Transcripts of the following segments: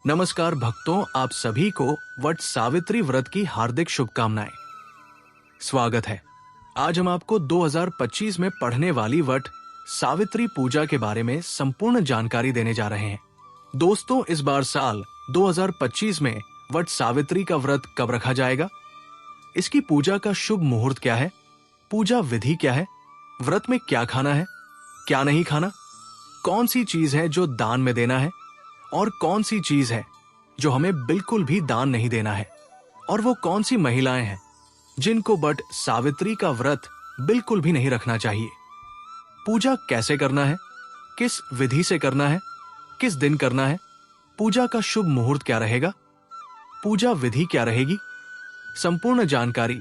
नमस्कार भक्तों, आप सभी को वट सावित्री व्रत की हार्दिक शुभकामनाएं। स्वागत है। आज हम आपको 2025 में पढ़ने वाली वट सावित्री पूजा के बारे में संपूर्ण जानकारी देने जा रहे हैं। दोस्तों, इस बार साल 2025 में वट सावित्री का व्रत कब रखा जाएगा? इसकी पूजा का शुभ मुहूर्त क्या है? पूजा विधि क्या है? व्रत में क्या खाना है, क्या नहीं खाना? कौन सी चीज है जो दान में देना है और कौन सी चीज है जो हमें बिल्कुल भी दान नहीं देना है? और वो कौन सी महिलाएं हैं जिनको वट सावित्री का व्रत बिल्कुल भी नहीं रखना चाहिए? पूजा कैसे करना है, किस विधि से करना है, किस दिन करना है, पूजा का शुभ मुहूर्त क्या रहेगा, पूजा विधि क्या रहेगी, संपूर्ण जानकारी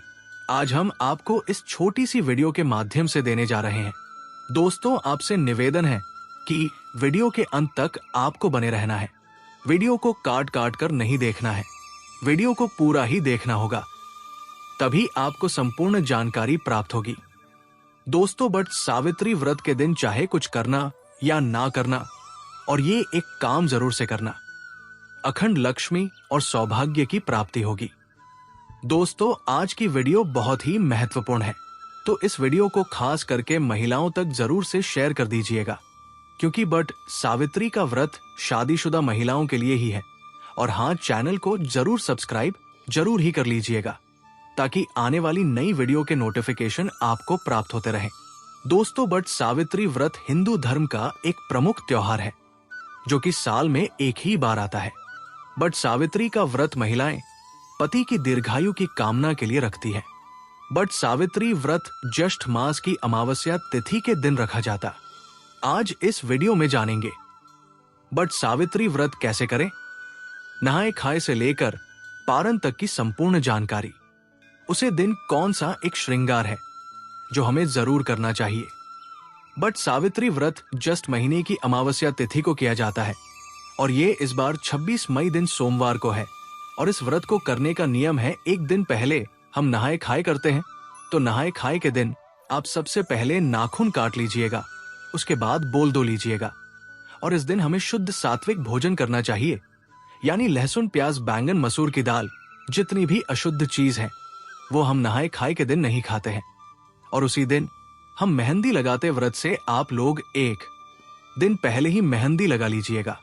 आज हम आपको इस छोटी सी वीडियो के माध्यम से देने जा रहे हैं। दोस्तों, आपसे निवेदन है कि वीडियो के अंत तक आपको बने रहना है। वीडियो को काट काट कर नहीं देखना है, वीडियो को पूरा ही देखना होगा, तभी आपको संपूर्ण जानकारी प्राप्त होगी। दोस्तों, बट सावित्री व्रत के दिन चाहे कुछ करना या ना करना, और ये एक काम जरूर से करना, अखंड लक्ष्मी और सौभाग्य की प्राप्ति होगी। दोस्तों, आज की वीडियो बहुत ही महत्वपूर्ण है, तो इस वीडियो को खास करके महिलाओं तक जरूर से शेयर कर दीजिएगा, क्योंकि बट सावित्री का व्रत शादीशुदा महिलाओं के लिए ही है। और हाँ, चैनल को जरूर सब्सक्राइब जरूर ही कर लीजिएगा, ताकि आने वाली नई वीडियो के नोटिफिकेशन आपको प्राप्त होते रहें। दोस्तों, बट सावित्री व्रत हिंदू धर्म का एक प्रमुख त्योहार है, जो कि साल में एक ही बार आता है। बट सावित्री का व्रत महिलाएं पति की दीर्घायु की कामना के लिए रखती है। बट सावित्री व्रत ज्येष्ठ मास की अमावस्या तिथि के दिन रखा जाता। आज इस वीडियो में जानेंगे बट सावित्री व्रत कैसे करें, नहाए खाए से लेकर पारण तक की संपूर्ण जानकारी। उसे दिन कौन सा एक श्रृंगार है जो हमें जरूर करना चाहिए। बट सावित्री व्रत ज्येष्ठ महीने की अमावस्या तिथि को किया जाता है, और ये इस बार 26 मई दिन सोमवार को है। और इस व्रत को करने का नियम है, एक दिन पहले हम नहाए खाए करते हैं, तो नहाए खाए के दिन आप सबसे पहले नाखून काट लीजिएगा, उसके बाद बोल दो लीजिएगा। और इस दिन हमें शुद्ध सात्विक भोजन करना चाहिए, यानी लहसुन, प्याज, बैंगन, मसूर की दाल, जितनी भी अशुद्ध चीज है वो हम नहाए खाए के दिन नहीं खाते हैं। और उसी दिन हम मेहंदी लगाते व्रत से आप लोग एक दिन पहले ही मेहंदी लगा लीजिएगा।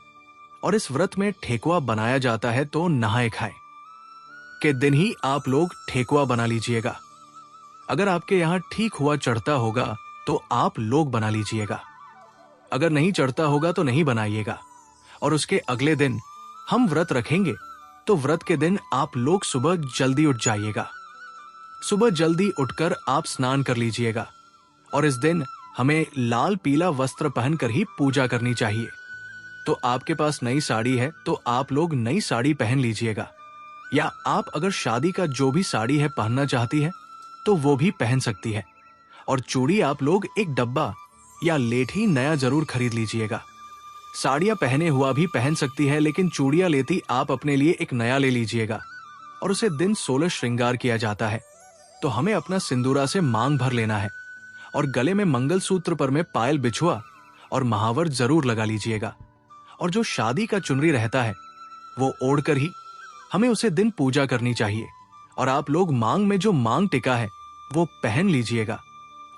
और इस व्रत में ठेकुआ बनाया जाता है, तो नहाए खाए के दिन ही आप लोग ठेकुआ बना लीजिएगा। अगर आपके यहाँ ठीक हुआ चढ़ता होगा तो आप लोग बना लीजिएगा, अगर नहीं चढ़ता होगा तो नहीं बनाइएगा। और उसके अगले दिन हम व्रत रखेंगे, तो व्रत के दिन आप लोग सुबह जल्दी उठ जाइएगा। सुबह जल्दी उठकर आप स्नान कर लीजिएगा। और इस दिन हमें लाल पीला वस्त्र पहनकर ही पूजा करनी चाहिए। तो आपके पास नई साड़ी है तो आप लोग नई साड़ी पहन लीजिएगा, या आप अगर शादी का जो भी साड़ी है पहनना चाहती है तो वो भी पहन सकती है। और चूड़ी आप लोग एक डब्बा या लेठी नया जरूर खरीद लीजिएगा। साड़ियां पहने हुआ भी पहन सकती है, लेकिन चूड़ियां लेती आप अपने लिए एक नया ले लीजिएगा। और उसे दिन 16 श्रृंगार किया जाता है, तो हमें अपना सिंदूरा से मांग भर लेना है, और गले में मंगलसूत्र पर में पायल, बिछुआ और महावर जरूर लगा लीजिएगा। और जो शादी का चुनरी रहता है वो ओढ़कर ही हमें उसे दिन पूजा करनी चाहिए। और आप लोग मांग में जो मांग टिका है वो पहन लीजिएगा।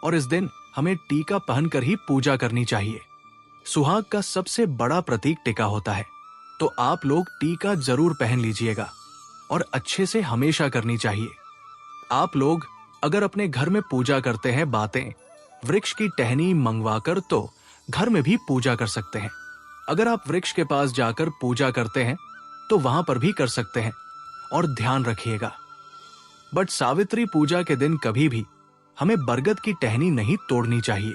और इस दिन हमें टीका पहनकर ही पूजा करनी चाहिए। सुहाग का सबसे बड़ा प्रतीक टिका होता है, तो आप लोग टीका जरूर पहन लीजिएगा, और अच्छे से हमेशा करनी चाहिए। आप लोग अगर अपने घर में पूजा करते हैं, बातें वृक्ष की टहनी मंगवाकर तो घर में भी पूजा कर सकते हैं। अगर आप वृक्ष के पास जाकर पूजा करते हैं तो वहां पर भी कर सकते हैं। और ध्यान रखिएगा, बट सावित्री पूजा के दिन कभी भी हमें बरगद की टहनी नहीं तोड़नी चाहिए,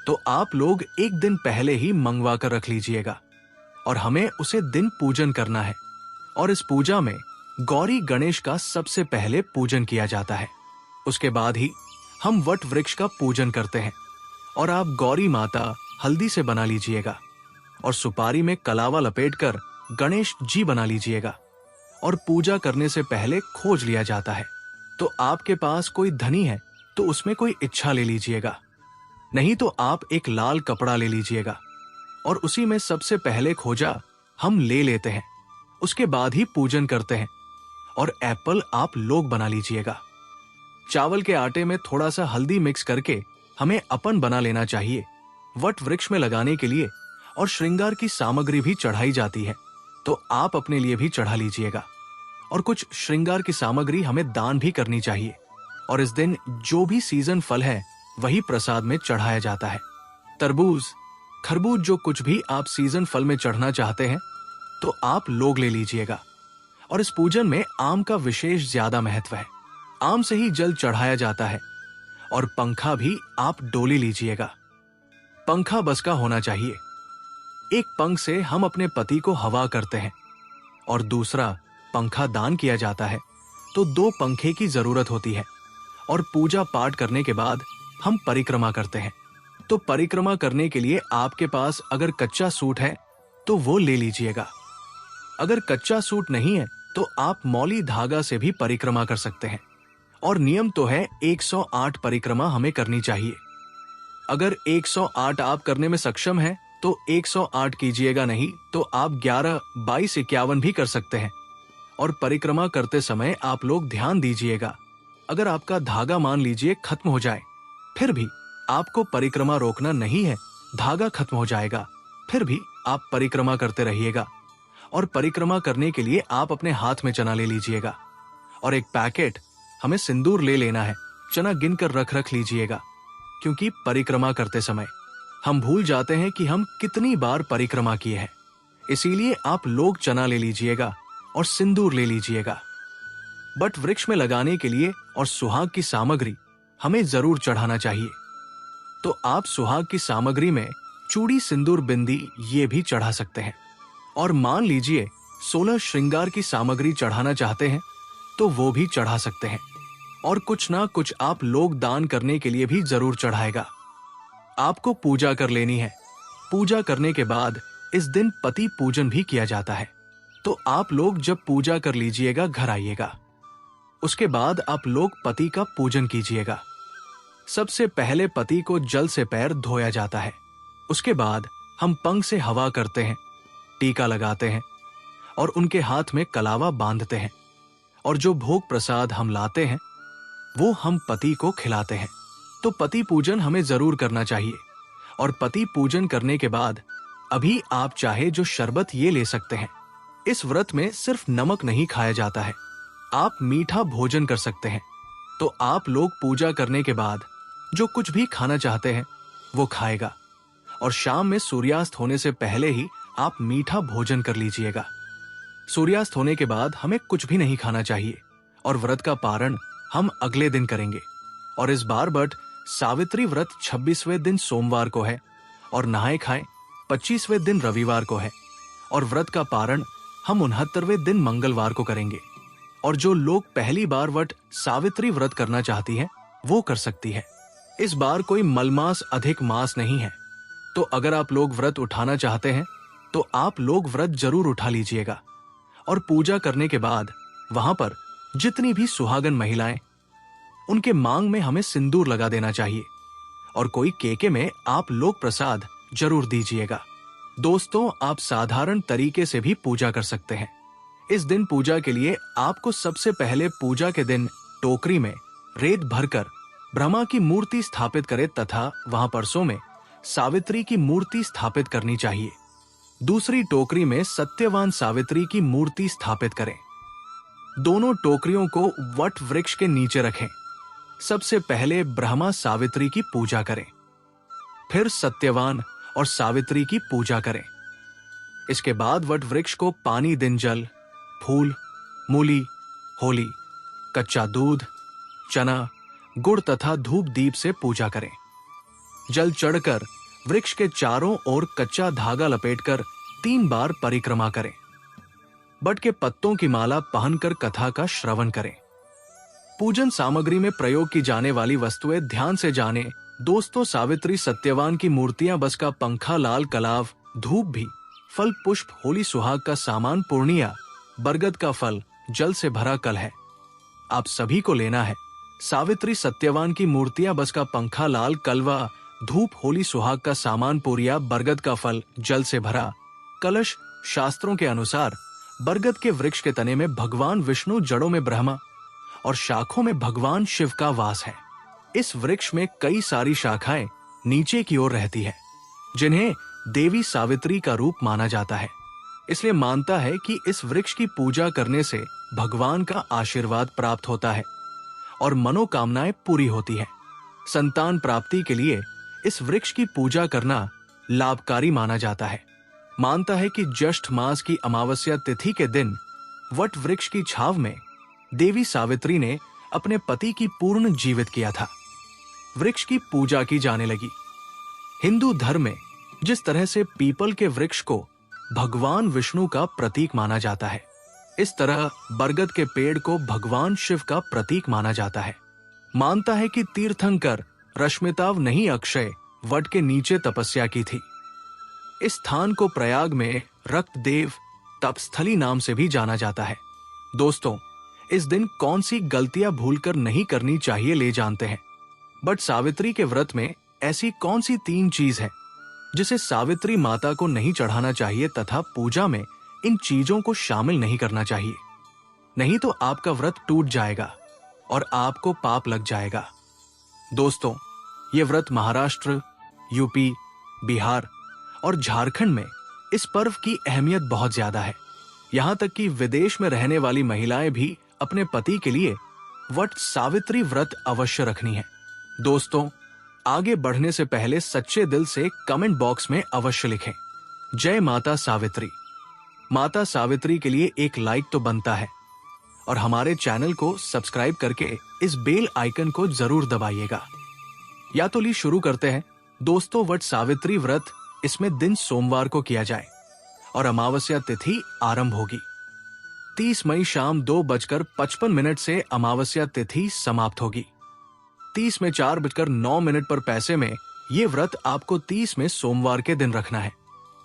तो आप लोग एक दिन पहले ही मंगवा कर रख लीजिएगा। और हमें उसे दिन पूजन करना है। और इस पूजा में गौरी गणेश का सबसे पहले पूजन किया जाता है, उसके बाद ही हम वट वृक्ष का पूजन करते हैं। और आप गौरी माता हल्दी से बना लीजिएगा, और सुपारी में कलावा लपेटकर गणेश जी बना लीजिएगा। और पूजा करने से पहले खोज लिया जाता है, तो आपके पास कोई धनी है तो उसमें कोई इच्छा ले लीजिएगा, नहीं तो आप एक लाल कपड़ा ले लीजिएगा। और उसी में सबसे पहले खोजा हम ले लेते हैं, उसके बाद ही पूजन करते हैं। और एप्पल आप लोग बना लीजिएगा। चावल के आटे में थोड़ा सा हल्दी मिक्स करके हमें अपन बना लेना चाहिए। वट वृक्ष में लगाने के लिए और श्रृंगार की सामग्री भी चढ़ाई जाती है, तो आप अपने लिए भी चढ़ा लीजिएगा। और कुछ श्रृंगार की सामग्री हमें दान भी करनी चाहिए। और इस दिन जो भी सीजन फल है वही प्रसाद में चढ़ाया जाता है। तरबूज, खरबूज, जो कुछ भी आप सीजन फल में चढ़ना चाहते हैं तो आप लोग ले लीजिएगा। और इस पूजन में आम का विशेष ज्यादा महत्व है। आम से ही जल चढ़ाया जाता है। और पंखा भी आप डोली लीजिएगा। पंखा बस का होना चाहिए। एक पंख से हम अपने पति को हवा करते हैं और दूसरा पंखा दान किया जाता है, तो 2 पंखे की जरूरत होती है। और पूजा पाठ करने के बाद हम परिक्रमा करते हैं। तो परिक्रमा करने के लिए आपके पास अगर कच्चा सूट है तो वो ले लीजिएगा। अगर कच्चा सूट नहीं है तो आप मौली धागा से भी परिक्रमा कर सकते हैं। और नियम तो है 108 परिक्रमा हमें करनी चाहिए। अगर 108 आप करने में सक्षम हैं तो 108 कीजिएगा, नहीं तो आप 11, 22, 51 भी कर सकते हैं। और परिक्रमा करते समय आप लोग ध्यान दीजिएगा, अगर आपका धागा मान लीजिए खत्म हो जाए, फिर भी आपको परिक्रमा रोकना नहीं है। धागा खत्म हो जाएगा, फिर भी आप परिक्रमा करते रहिएगा। और परिक्रमा करने के लिए आप अपने हाथ में चना ले लीजिएगा। और एक पैकेट हमें सिंदूर ले लेना है। चना गिनकर रख लीजिएगा, क्योंकि परिक्रमा करते समय हम भूल जाते हैं कि हम कितनी बार परिक्रमा किए हैं। इसीलिए आप लोग चना ले लीजिएगा और सिंदूर ले लीजिएगा। बट वृक्ष में लगाने के लिए और सुहाग की सामग्री हमें जरूर चढ़ाना चाहिए। तो आप सुहाग की सामग्री में चूड़ी, सिंदूर, बिंदी ये भी चढ़ा सकते हैं। और मान लीजिए 16 श्रृंगार की सामग्री चढ़ाना चाहते हैं तो वो भी चढ़ा सकते हैं। और कुछ ना कुछ आप लोग दान करने के लिए भी जरूर चढ़ाएगा। आपको पूजा कर लेनी है। पूजा करने के बाद इस दिन पति पूजन भी किया जाता है। तो आप लोग जब पूजा कर लीजिएगा घर आइएगा। उसके बाद आप लोग पति का पूजन कीजिएगा। सबसे पहले पति को जल से पैर धोया जाता है। उसके बाद हम पंख से हवा करते हैं, टीका लगाते हैं और उनके हाथ में कलावा बांधते हैं। और जो भोग प्रसाद हम लाते हैं वो हम पति को खिलाते हैं। तो पति पूजन हमें जरूर करना चाहिए। और पति पूजन करने के बाद अभी आप चाहे जो शरबत ये ले सकते हैं। इस व्रत में सिर्फ नमक नहीं खाया जाता है, आप मीठा भोजन कर सकते हैं। तो आप लोग पूजा करने के बाद जो कुछ भी खाना चाहते हैं वो खाएगा। और शाम में सूर्यास्त होने से पहले ही आप मीठा भोजन कर लीजिएगा। सूर्यास्त होने के बाद हमें कुछ भी नहीं खाना चाहिए। और व्रत का पारण हम अगले दिन करेंगे। और इस बार बट सावित्री व्रत 26वें दिन सोमवार को है और नहाए खाए 25वें दिन रविवार को है। और व्रत का पारण हम 69वें दिन मंगलवार को करेंगे। और जो लोग पहली बार वट सावित्री व्रत करना चाहती हैं वो कर सकती है। इस बार कोई मलमास अधिक मास नहीं है। तो अगर आप लोग व्रत उठाना चाहते हैं तो आप लोग व्रत जरूर उठा लीजिएगा। और पूजा करने के बाद वहां पर जितनी भी सुहागन महिलाएं, उनके मांग में हमें सिंदूर लगा देना चाहिए। और कोई केके में आप लोग प्रसाद जरूर दीजिएगा। दोस्तों, आप साधारण तरीके से भी पूजा कर सकते हैं। इस दिन पूजा के लिए आपको सबसे पहले पूजा के दिन टोकरी में रेत भरकर ब्रह्मा की मूर्ति स्थापित करें तथा वहां परसों में सावित्री की मूर्ति स्थापित करनी चाहिए। दूसरी टोकरी में सत्यवान सावित्री की मूर्ति स्थापित करें। दोनों टोकरियों को वट वृक्ष के नीचे रखें। सबसे पहले ब्रह्मा सावित्री की पूजा करें, फिर सत्यवान और सावित्री की पूजा करें। इसके बाद वट वृक्ष को पानी, दिन जल, फूल, मूली, होली, कच्चा दूध, चना, गुड़ तथा धूप दीप से पूजा करें। जल चढ़कर वृक्ष के चारों ओर कच्चा धागा लपेटकर 3 बार परिक्रमा करें। बट के पत्तों की माला पहनकर कथा का श्रवण करें। पूजन सामग्री में प्रयोग की जाने वाली वस्तुएं ध्यान से जाने। दोस्तों, सावित्री, सत्यवान की मूर्तियां, बस का पंखा, लाल कलाव, धूप भी, फल, पुष्प, होली सुहाग का सामान, पूर्णिया, बरगद का फल, जल से भरा कल है, आप सभी को लेना है। सावित्री, सत्यवान की मूर्तियां, बस का पंखा, लाल कलवा, धूप, होली सुहाग का सामान, पूरिया, बरगद का फल, जल से भरा कलश। शास्त्रों के अनुसार बरगद के वृक्ष के तने में भगवान विष्णु, जड़ों में ब्रह्मा और शाखों में भगवान शिव का वास है। इस वृक्ष में कई सारी शाखाएं नीचे की ओर रहती है, जिन्हें देवी सावित्री का रूप माना जाता है। इसलिए मानता है कि इस वृक्ष की पूजा करने से भगवान का आशीर्वाद प्राप्त होता है और मनोकामनाएं पूरी होती हैं। संतान प्राप्ति के लिए इस वृक्ष की पूजा करना लाभकारी माना जाता है। मानता है कि ज्येष्ठ मास की अमावस्या तिथि के दिन वट वृक्ष की छाव में देवी सावित्री ने अपने पति की पूर्ण जीवित किया था। वृक्ष की पूजा की जाने लगी। हिंदू धर्म में जिस तरह से पीपल के वृक्ष को भगवान विष्णु का प्रतीक माना जाता है, इस तरह बरगद के पेड़ को भगवान शिव का प्रतीक माना जाता है। मानता है कि तीर्थंकर रश्मिताव नहीं अक्षय वट के नीचे तपस्या की थी। इस स्थान को प्रयाग में रक्तदेव तपस्थली नाम से भी जाना जाता है। दोस्तों, इस दिन कौन सी गलतियां भूलकर नहीं करनी चाहिए ले जानते हैं। बट सावित्री के व्रत में ऐसी कौन सी 3 चीज है जिसे सावित्री माता को नहीं चढ़ाना चाहिए तथा पूजा में इन चीजों को शामिल नहीं करना चाहिए, नहीं तो आपका व्रत टूट जाएगा और आपको पाप लग जाएगा। दोस्तों, ये व्रत महाराष्ट्र, यूपी, बिहार और झारखंड में इस पर्व की अहमियत बहुत ज्यादा है। यहां तक कि विदेश में रहने वाली महिलाएं भी अपने पति के लिए वट सावित्री व्रत अवश्य रखनी है। दोस्तों, आगे बढ़ने से पहले सच्चे दिल से कमेंट बॉक्स में अवश्य लिखें, जय माता सावित्री। माता सावित्री के लिए एक लाइक तो बनता है और हमारे चैनल को सब्सक्राइब करके इस बेल आइकन को जरूर दबाइएगा। या तो ली शुरू करते हैं। दोस्तों, वट सावित्री व्रत इसमें दिन सोमवार को किया जाए और अमावस्या तिथि आरंभ होगी। 30 मई शाम 2:55 से अमावस्या तिथि समाप्त होगी। 30 में 4:09 पर पैसे में ये व्रत आपको 30 में सोमवार के दिन रखना है।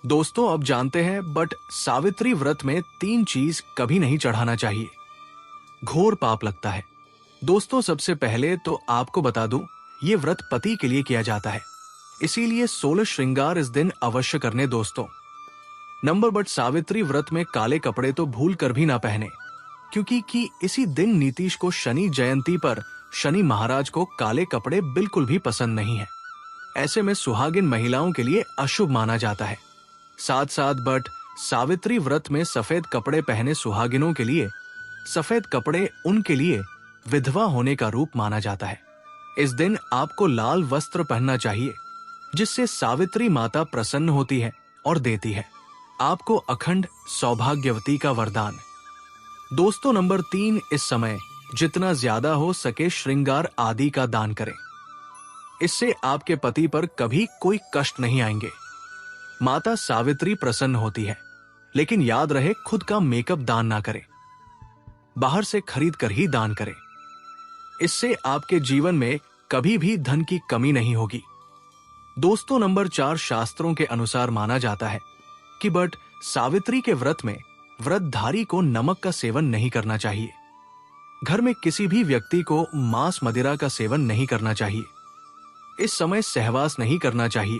दोस्तों, अब जानते हैं बट सावित्री व्रत में 3 चीज कभी नहीं चढ़ाना चाहिए, घोर पाप लगता है। दोस्तों, सबसे पहले तो आपको बता दूं, ये व्रत पति के लिए किया जाता है, इसीलिए 16 श्रृंगार इस दिन अवश्य करने। दोस्तों, नंबर बट सावित्री व्रत में काले कपड़े तो भूल कर भी ना पहने, क्योंकि इसी दिन नीतीश को शनि जयंती पर शनि महाराज को काले कपड़े बिल्कुल भी पसंद नहीं है। ऐसे में सुहागिन महिलाओं के लिए अशुभ माना जाता है। साथ साथ बट सावित्री व्रत में सफेद कपड़े पहने सुहागिनों के लिए सफेद कपड़े उनके लिए विधवा होने का रूप माना जाता है। इस दिन आपको लाल वस्त्र पहनना चाहिए, जिससे सावित्री माता प्रसन्न होती है और देती है आपको अखंड सौभाग्यवती का वरदान। दोस्तों, नंबर 3, इस समय जितना ज्यादा हो सके श्रृंगार आदि का दान करें। इससे आपके पति पर कभी कोई कष्ट नहीं आएंगे। माता सावित्री प्रसन्न होती है, लेकिन याद रहे खुद का मेकअप दान ना करें, बाहर से खरीद कर ही दान करें। इससे आपके जीवन में कभी भी धन की कमी नहीं होगी। दोस्तों, नंबर 4, शास्त्रों के अनुसार माना जाता है कि बट सावित्री के व्रत में व्रतधारी को नमक का सेवन नहीं करना चाहिए। घर में किसी भी व्यक्ति को मांस मदिरा का सेवन नहीं करना चाहिए। इस समय सहवास नहीं करना चाहिए।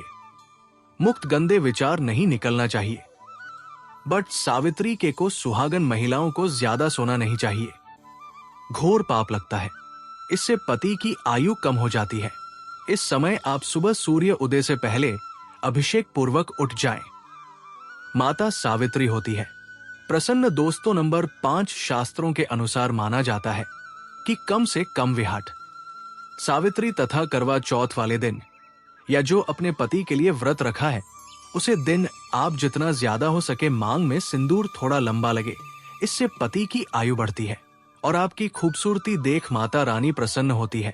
मुक्त गंदे विचार नहीं निकलना चाहिए। बट सावित्री के को सुहागन महिलाओं को ज्यादा सोना नहीं चाहिए, घोर पाप लगता है। इससे पति की आयु कम हो जाती है। इस समय आप सुबह सूर्य उदय से पहले अभिषेक पूर्वक उठ जाएं। माता सावित्री होती है प्रसन्न। दोस्तों, नंबर 5, शास्त्रों के अनुसार माना जाता है कि कम से कम विहाट सावित्री तथा करवा चौथ वाले दिन या जो अपने पति के लिए व्रत रखा है, उसे दिन आप जितना ज्यादा हो सके मांग में सिंदूर थोड़ा लंबा लगे। इससे पति की आयु बढ़ती है और आपकी खूबसूरती देख माता रानी प्रसन्न होती है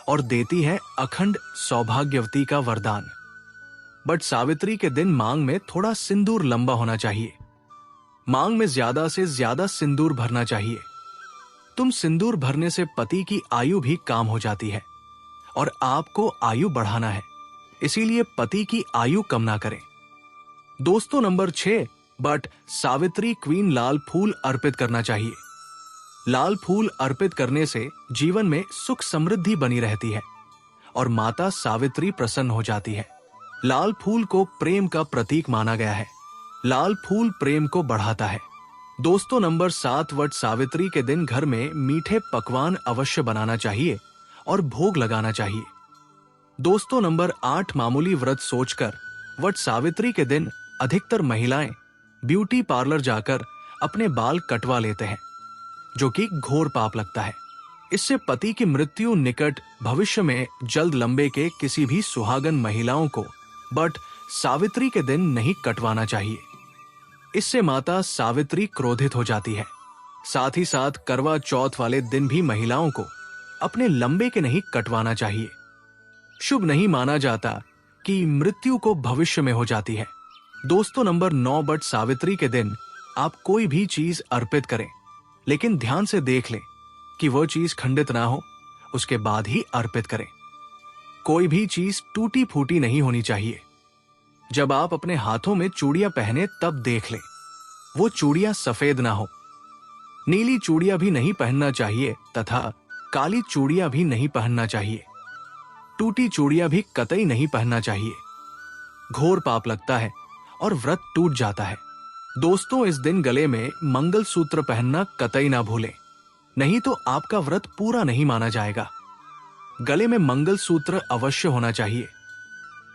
और देती है अखंड सौभाग्यवती का वरदान। बट सावित्री के दिन मांग में थोड़ा सिंदूर लंबा होना चाहिए। मांग में ज्यादा से ज्यादा सिंदूर भरना चाहिए। तुम सिंदूर भरने से पति की आयु भी काम हो जाती है और आपको आयु बढ़ाना है, इसीलिए पति की आयु कम ना करें। दोस्तों, नंबर 6, बट सावित्री क्वीन लाल फूल अर्पित करना चाहिए। लाल फूल अर्पित करने से जीवन में सुख समृद्धि बनी रहती है और माता सावित्री प्रसन्न हो जाती है। लाल फूल को प्रेम का प्रतीक माना गया है। लाल फूल प्रेम को बढ़ाता है दोस्तों, नंबर 7, वट सावित्री के दिन घर में मीठे पकवान अवश्य बनाना चाहिए और भोग लगाना चाहिए। दोस्तों, नंबर 8, मामूली व्रत सोचकर वट सावित्री के दिन अधिकतर महिलाएं ब्यूटी पार्लर जाकर अपने बाल कटवा लेते हैं, जो कि घोर पाप लगता है। इससे पति की मृत्यु निकट भविष्य में जल्द लंबे के किसी भी सुहागन महिलाओं को बट सावित्री के दिन नहीं कटवाना चाहिए। इससे माता सावित्री क्रोधित हो जाती है। साथ ही साथ करवा चौथ वाले दिन भी महिलाओं को अपने लंबे के नहीं कटवाना चाहिए। शुभ नहीं माना जाता कि मृत्यु को भविष्य में हो जाती है। दोस्तों, नंबर 9, बट सावित्री के दिन आप कोई भी चीज अर्पित करें, लेकिन ध्यान से देख लें कि वह चीज खंडित ना हो, उसके बाद ही अर्पित करें। कोई भी चीज टूटी फूटी नहीं होनी चाहिए। जब आप अपने हाथों में चूड़ियां पहने तब देख लें वो चूड़ियां सफेद ना हो। नीली चूड़ियां भी नहीं पहनना चाहिए तथा काली चूड़ियां भी नहीं पहनना चाहिए। टूटी चूड़ियां भी कतई नहीं पहनना चाहिए। घोर पाप लगता है और व्रत टूट जाता है। दोस्तों, इस दिन गले में मंगलसूत्र पहनना कतई ना भूलें, नहीं तो आपका व्रत पूरा नहीं माना जाएगा। गले में मंगलसूत्र अवश्य होना चाहिए।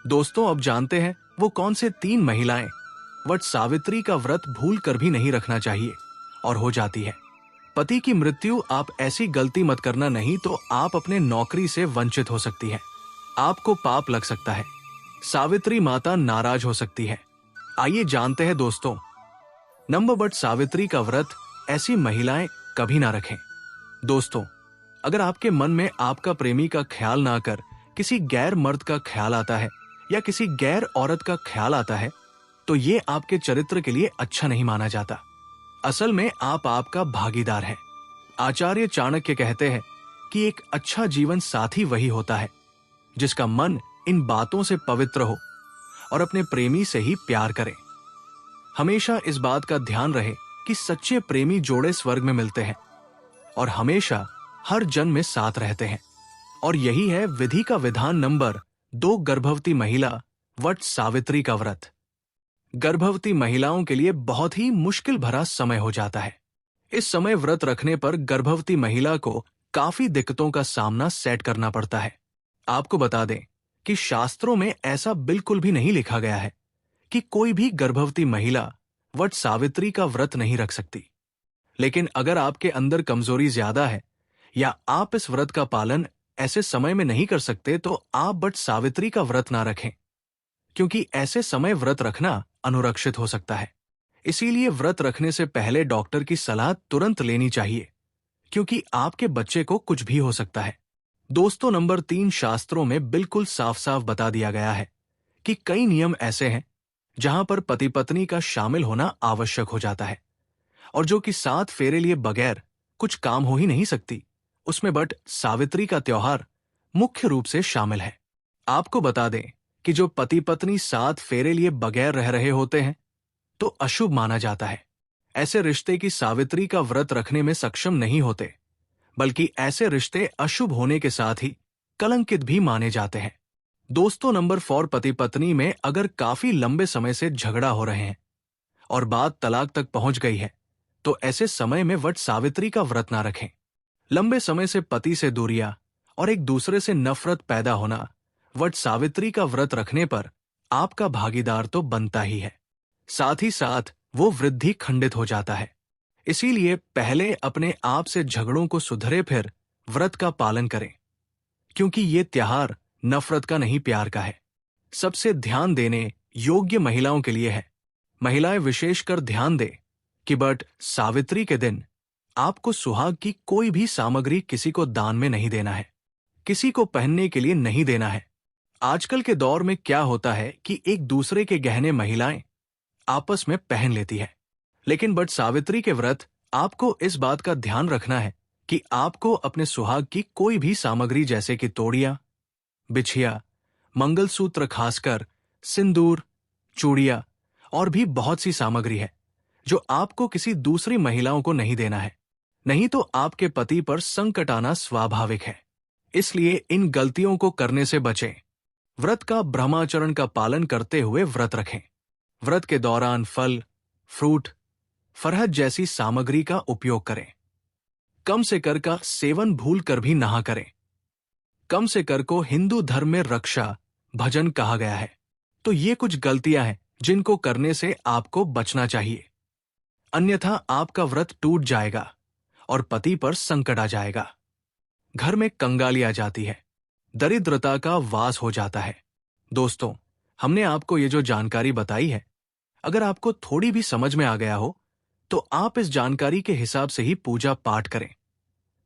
दोस्तों, अब जानते हैं वो कौन से 3 महिलाएं वट सावित्री का व्रत भूल कर भी नहीं रखना चाहिए और हो जाती है। पति की मृत्यु, आप ऐसी गलती मत करना, नहीं तो आप अपने नौकरी से वंचित हो सकती है। आपको पाप लग सकता है। सावित्री माता नाराज हो सकती है। आइए जानते हैं दोस्तों, नंबर बट सावित्री का व्रत ऐसी महिलाएं कभी ना रखें। दोस्तों, अगर आपके मन में आपका प्रेमी का ख्याल ना कर किसी गैर मर्द का ख्याल आता है या किसी गैर औरत का ख्याल आता है, तो ये आपके चरित्र के लिए अच्छा नहीं माना जाता। असल में आप आपका भागीदार है। आचार्य चाणक्य कहते हैं कि एक अच्छा जीवन साथी वही होता है जिसका मन इन बातों से पवित्र हो और अपने प्रेमी से ही प्यार करे। हमेशा इस बात का ध्यान रहे कि सच्चे प्रेमी जोड़े स्वर्ग में मिलते हैं और हमेशा हर जन्म में साथ रहते हैं। और यही है विधि का विधान नंबर 2, गर्भवती महिला वट सावित्री का व्रत। गर्भवती महिलाओं के लिए बहुत ही मुश्किल भरा समय हो जाता है। इस समय व्रत रखने पर गर्भवती महिला को काफी दिक्कतों का सामना सेट करना पड़ता है। आपको बता दें कि शास्त्रों में ऐसा बिल्कुल भी नहीं लिखा गया है कि कोई भी गर्भवती महिला वट सावित्री का व्रत नहीं रख सकती। लेकिन अगर आपके अंदर कमजोरी ज्यादा है या आप इस व्रत का पालन ऐसे समय में नहीं कर सकते, तो आप वट सावित्री का व्रत ना रखें, क्योंकि ऐसे समय व्रत रखना अनुरक्षित हो सकता है। इसीलिए व्रत रखने से पहले डॉक्टर की सलाह तुरंत लेनी चाहिए, क्योंकि आपके बच्चे को कुछ भी हो सकता है। दोस्तों, नंबर 3, शास्त्रों में बिल्कुल साफ साफ बता दिया गया है कि कई नियम ऐसे हैं जहां पर पति पत्नी का शामिल होना आवश्यक हो जाता है और जो कि 7 फेरे लिए बगैर कुछ काम हो ही नहीं सकती, उसमें बट सावित्री का त्योहार मुख्य रूप से शामिल है। आपको बता दें कि जो पति पत्नी 7 फेरे लिए बगैर रह रहे होते हैं तो अशुभ माना जाता है। ऐसे रिश्ते की सावित्री का व्रत रखने में सक्षम नहीं होते, बल्कि ऐसे रिश्ते अशुभ होने के साथ ही कलंकित भी माने जाते हैं। दोस्तों, नंबर 4, पति पत्नी में अगर काफी लंबे समय से झगड़ा हो रहे हैं और बात तलाक तक पहुंच गई है, तो ऐसे समय में वट सावित्री का व्रत ना रखें। लंबे समय से पति से दूरियां और एक दूसरे से नफरत पैदा होना वट सावित्री का व्रत रखने पर आपका भागीदार तो बनता ही है, साथ ही साथ वो वृद्धि खंडित हो जाता है। इसीलिए पहले अपने आप से झगड़ों को सुधरे फिर व्रत का पालन करें, क्योंकि ये त्योहार नफरत का नहीं प्यार का है। सबसे ध्यान देने योग्य महिलाओं के लिए है। महिलाएं विशेषकर ध्यान दें कि बट सावित्री के दिन आपको सुहाग की कोई भी सामग्री किसी को दान में नहीं देना है, किसी को पहनने के लिए नहीं देना है। आजकल के दौर में क्या होता है कि एक दूसरे के गहने महिलाएं आपस में पहन लेती है, लेकिन बट सावित्री के व्रत आपको इस बात का ध्यान रखना है कि आपको अपने सुहाग की कोई भी सामग्री जैसे कि तोड़ियां, बिछिया, मंगलसूत्र, खासकर सिंदूर, चूड़ियां और भी बहुत सी सामग्री है जो आपको किसी दूसरी महिलाओं को नहीं देना है, नहीं तो आपके पति पर संकट आना स्वाभाविक है। इसलिए इन गलतियों को करने से बचें। व्रत का ब्रह्माचरण का पालन करते हुए व्रत रखें। व्रत के दौरान फल, फ्रूट, फरहद जैसी सामग्री का उपयोग करें। कम से कर का सेवन भूल कर भी ना करें। कम से कर को हिंदू धर्म में रक्षा भजन कहा गया है, तो ये कुछ गलतियां हैं जिनको करने से आपको बचना चाहिए, अन्यथा आपका व्रत टूट जाएगा और पति पर संकट आ जाएगा। घर में कंगाली आ जाती है, दरिद्रता का वास हो जाता है। दोस्तों, हमने आपको ये जो जानकारी बताई है, अगर आपको थोड़ी भी समझ में आ गया हो तो आप इस जानकारी के हिसाब से ही पूजा पाठ करें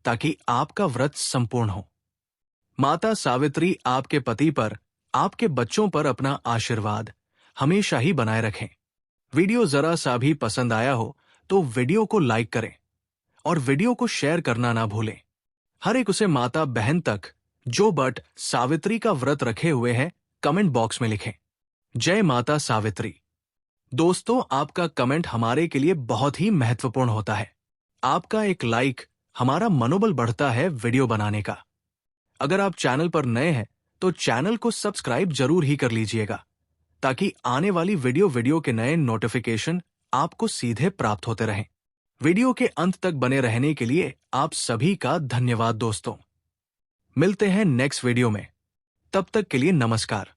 ताकि आपका व्रत संपूर्ण हो। माता सावित्री आपके पति पर, आपके बच्चों पर अपना आशीर्वाद हमेशा ही बनाए रखें। वीडियो जरा सा भी पसंद आया हो तो वीडियो को लाइक करें और वीडियो को शेयर करना ना भूलें। हर एक उसे माता बहन तक जो बट सावित्री का व्रत रखे हुए हैं कमेंट बॉक्स में लिखें। जय माता सावित्री। दोस्तों, आपका कमेंट हमारे के लिए बहुत ही महत्वपूर्ण होता है। आपका एक लाइक हमारा मनोबल बढ़ता है वीडियो बनाने का। अगर आप चैनल पर नए हैं तो चैनल को सब्सक्राइब जरूर ही कर लीजिएगा ताकि आने वाली वीडियो के नए नोटिफिकेशन आपको सीधे प्राप्त होते रहें। वीडियो के अंत तक बने रहने के लिए आप सभी का धन्यवाद दोस्तों। मिलते हैं नेक्स्ट वीडियो में, तब तक के लिए नमस्कार।